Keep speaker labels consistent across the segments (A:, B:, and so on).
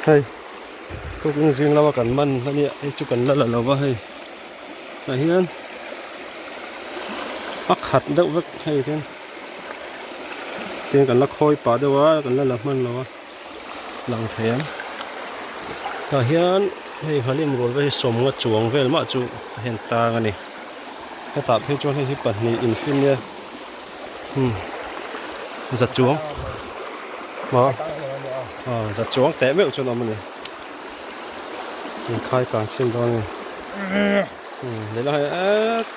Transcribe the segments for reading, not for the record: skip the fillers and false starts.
A: hay tôi cũng riêng lao cảnh mân nó nhẹ hay chụp cảnh là lao vào hay là hiên mắc hạt đậu vất hay trên cảnh là khôi phá đâu á cảnh là làm mân là lằng thèm là hiên hay phải lên rồi với sôm ngắt chuồng về mà chú hiện ta cái này cái tạp hay cho hay hiệp bản này infin nha giật chuồng mà giật chuồng té mẹo cho nó mình khai càng xin đó này đấy là hay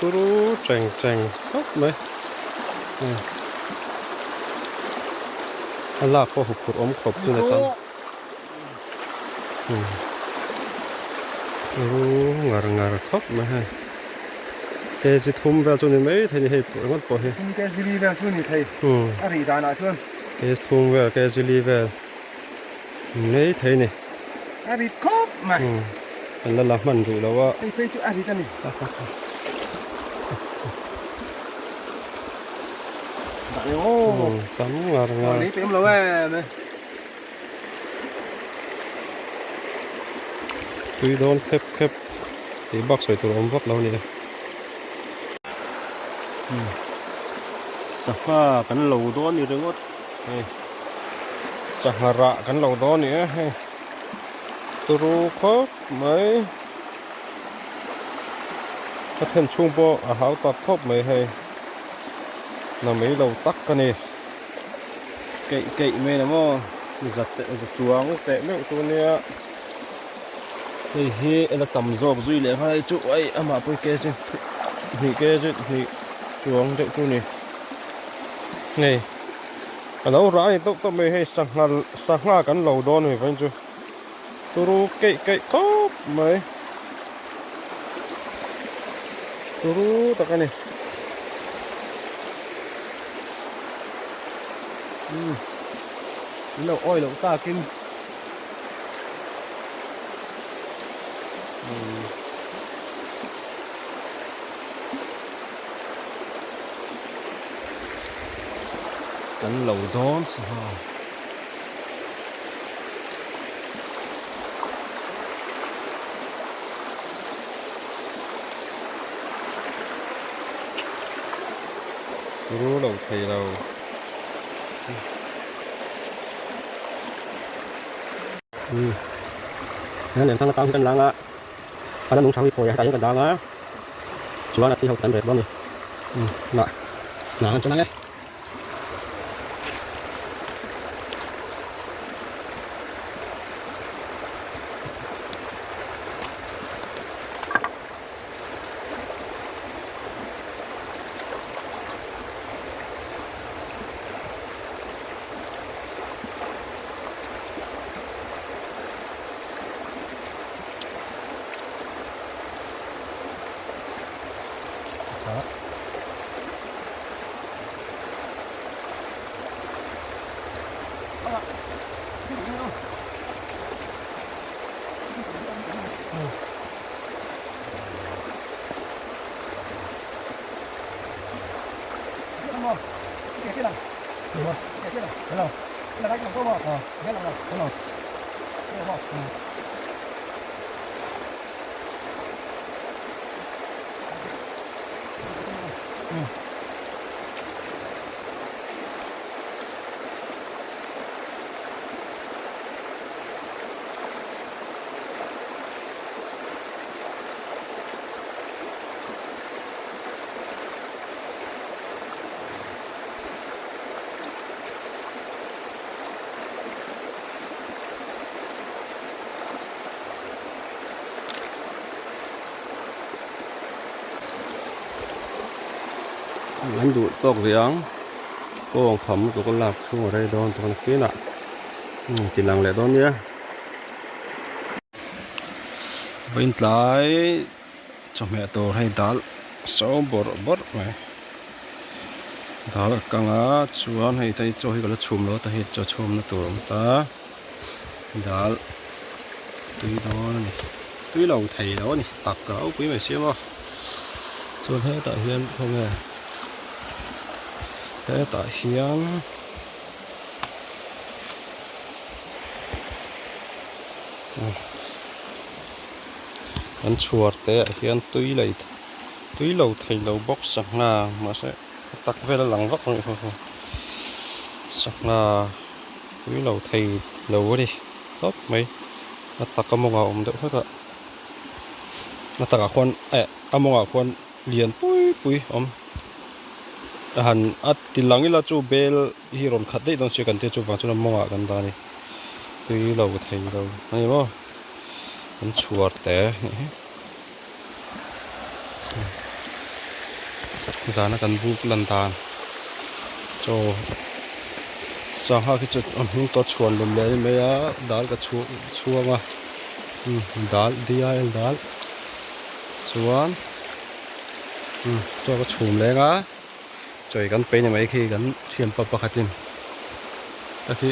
A: turu chèn chèn hốc mấy là có hộp hộp ống khop như này ta ngar ngar hốc mấy hay cái gì thùng vào chỗ này mấy thầy hay bữa ngót bò hay
B: cái gì vào chỗ này thầy à thì đàn nào chưa
A: cái thùng vào cái gì vào mấy thầy này
B: à thì khóc mà
A: anh là làm mặn rồi đâu á
B: thầy chỗ à thì ta này bạn ô
A: tắm ngar ngar
B: lấy phim lâu à
A: tuy đón khép khép thì bác sợi tụi ông vấp lâu nè sapa cắn lầu đó như thế ngót sahara cắn lầu đó nữa hay turu khóc mấy cái thêm chung bộ à hảo tập khóc mấy hay là mấy lầu tắc cái này cậy cậy mấy là mò giật chuông tệ mấy chỗ này thì là tầm giọt duy lệ hai chỗ ấy mà tôi kê chứ thì chuông đấy chỗ này này cái nấu rã này tôi mới hay sang ha cắn lầu đó này phải chưa tôi cậy cốp mấy tôi tất cái này lẩu oi lẩu ta kinh cắn lẩu đón sao rú lẩu thầy lẩu nên làm thằng tao thì cần lang á anh đúng sao đi phơi tại những cần lang á chúa là thi học tận đẹp đó nè nè nè cho nó nghe
B: cái này được không? Cái này được không? Cái là đánh làm câu một, cái làm được không? Được không?
A: anh đủ tóc riêng cô khẩm tụi con lạc xuống ở đây đón tụi con kia nè chỉ làm lại đón nhé bên trái cho mẹ tôi hay đá sáu bột này đá là căng á chuan hay tay cho hay gọi là chùm nó tay cho chùm nó tụi ta đá tuy đó này tuy lầu thầy đó này tạc cỡ quý mày xem không xuân hết tại hiện không nghe thế tại hiện an chuar te hian tui lo thei lo box sangna ma se tak vel lang vak ri ho sangna tui lo thei lo ri top mai tak amonga om de haka taka khon amonga khon lian pui om han at tilangila chu bel hi ron khat dei don che kan te chu ba chu amonga kan da ni tui lo thei lo ani mo an chuar te zana kan buk lan dan cho sang ha ki chu hing to chuan lum le me ya dal ka chuanga dal dal dal chuan cho ka chhum le nga choi kan pe ni mai khi kan thiam pa pakhatin ta khi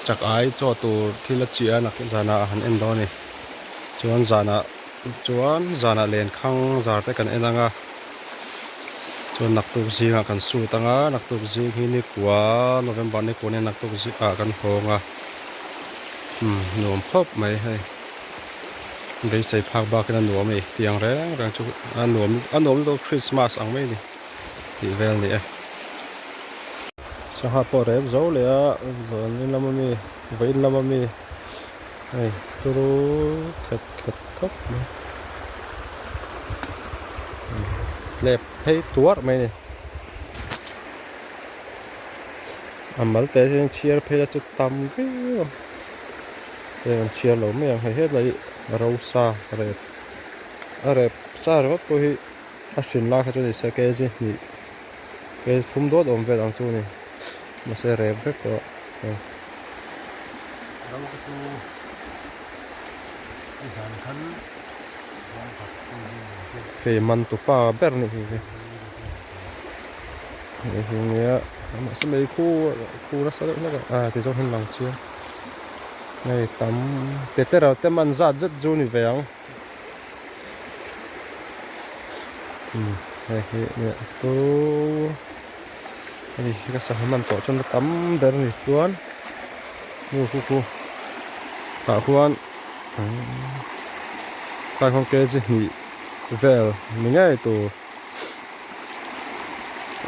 A: chak ai cho tur thila chia na ki zana han en do ni chuan zana len khang zar te kan enanga chuan nak tu zinga kan su tanga nak tu zing hi ni kwa November ni ko ne nak tu zi a kan honga nuam phop mai hai dei sei phak ba kan nuam ei tiang rang chu nuam do Christmas ang mai ni ti vel ni sa ha po rev zo le a zon ni lamami vein lamami ai turu khat khop lep hay tuar mai ni amal te chen chiar phela chu tam vi chiar lo me hay hết lại rau sa re sa ro to hi a shin la kha chu ni sa ke ji ni ke thum do dom ve dang chu ni ma se re ve ko
B: rau ka chu isan khan
A: ke man tu pa ber ni hi nia mà sẽ mấy khu nó sẽ được thì trong hình lòng chưa này tắm tết rồi tết man ra rất du ni về không này tô này cái sản phẩm tổ cho nó tắm đỡ này cuốn mua khu cả cuốn tại không kê gì nhỉ về mình nghe tổ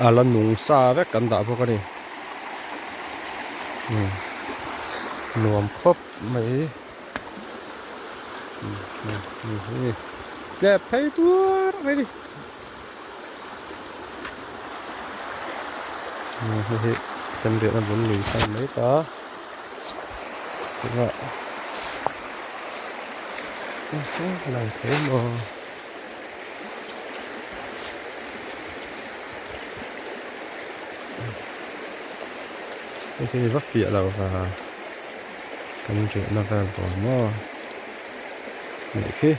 A: lần nung sa vét cắn đá vào cái này nuông khóc mấy đẹp thấy tua mấy đi chân điện là muốn lùi sang mấy ta đúng rồi làm thế mà cái vắt phía nào và cầm chuyện nó vào bỏ mò để khi